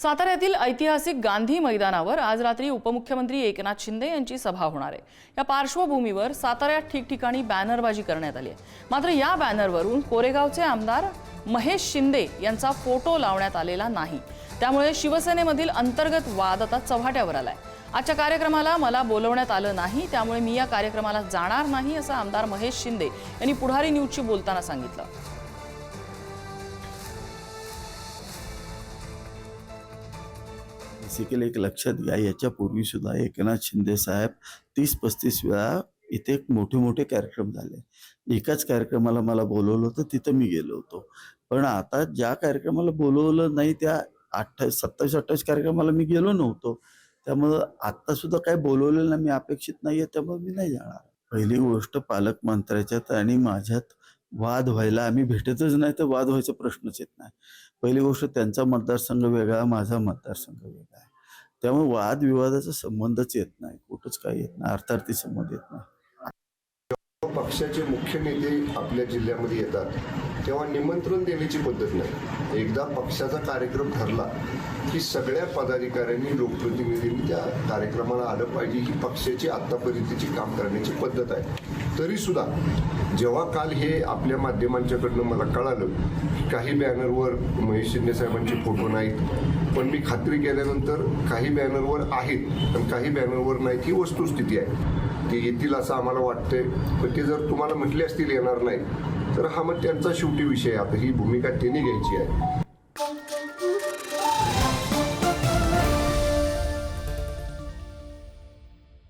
साताऱ्यातील ऐतिहासिक गांधी मैदानावर आज रात्री उपमुख्यमंत्री एकनाथ शिंदे यांची सभा होणार आहे। या पार्श्वभूमीवर साताऱ्यात ठिकठिकाणी बॅनरबाजी करण्यात आली आहे। मात्र या बॅनरवरून कोरेगावचे आमदार महेश शिंदे यांचा फोटो लावण्यात आलेला नाही। त्यामुळे शिवसेनेमधील अंतर्गत वाद आता चव्हाट्यावर आलाय। आजच्या कार्यक्रमाला मला बोलवण्यात आलं नाही, त्यामुळे मी या कार्यक्रमाला जाणार नाही असं आमदार महेश शिंदे यांनी पुढारी न्यूजशी बोलताना सांगितलं। बेसिकली एक लक्षात घ्या, याच्यापूर्वी सुद्धा एकनाथ शिंदे साहेब 30-35 वेळा इथे मोठे मोठे कार्यक्रम झाले। एकाच कार्यक्रमाला मला बोलवलं होतं, तिथं मी गेलो होतो। पण आता ज्या कार्यक्रमाला बोलवलं नाही त्या 27-28 कार्यक्रमाला मी गेलो नव्हतो। त्यामुळे आता सुद्धा काय बोलवलेलं नाही, मी अपेक्षित नाहीये, त्यामुळे मी नाही जाणार। पहिली गोष्ट, पालकमंत्र्याच्यात आणि माझ्यात वाद व्हायला आम्ही भेटतच नाही, तर वाद व्हायचा प्रश्नच येत नाही। पहिली गोष्ट, त्यांचा मतदारसंघ वेगळा, माझा मतदारसंघ वेगळा आहे, त्यामुळे वादविवादाचा संबंधच येत नाही, कुठंच काही येत नाही, अर्थार्थी संबंध येत नाही। पक्षाचे मुख्य नेते आपल्या जिल्ह्यामध्ये येतात तेव्हा निमंत्रण देण्याची पद्धत नाही। एकदा पक्षाचा कार्यक्रम ठरला की सगळ्या पदाधिकाऱ्यांनी, लोकप्रतिनिधींनी त्या कार्यक्रमाला आलं पाहिजे, ही पक्षाची आतापर्यंतची काम करण्याची पद्धत आहे। तरी सुद्धा जेव्हा काल हे आपल्या माध्यमांच्याकडनं मला कळालं की काही बॅनरवर महेश शिंदे साहेबांचे फोटो नाहीत, पण मी खात्री केल्यानंतर काही बॅनरवर आहेत आणि काही बॅनरवर नाहीत, ही वस्तुस्थिती आहे। ते येतील असं आम्हाला वाटतंय, पण ते जर तुम्हाला म्हटले असतील येणार नाही, तर हा मग त्यांचा शेवटी विषय आहे। आता ही भूमिका त्यांनी घ्यायची आहे।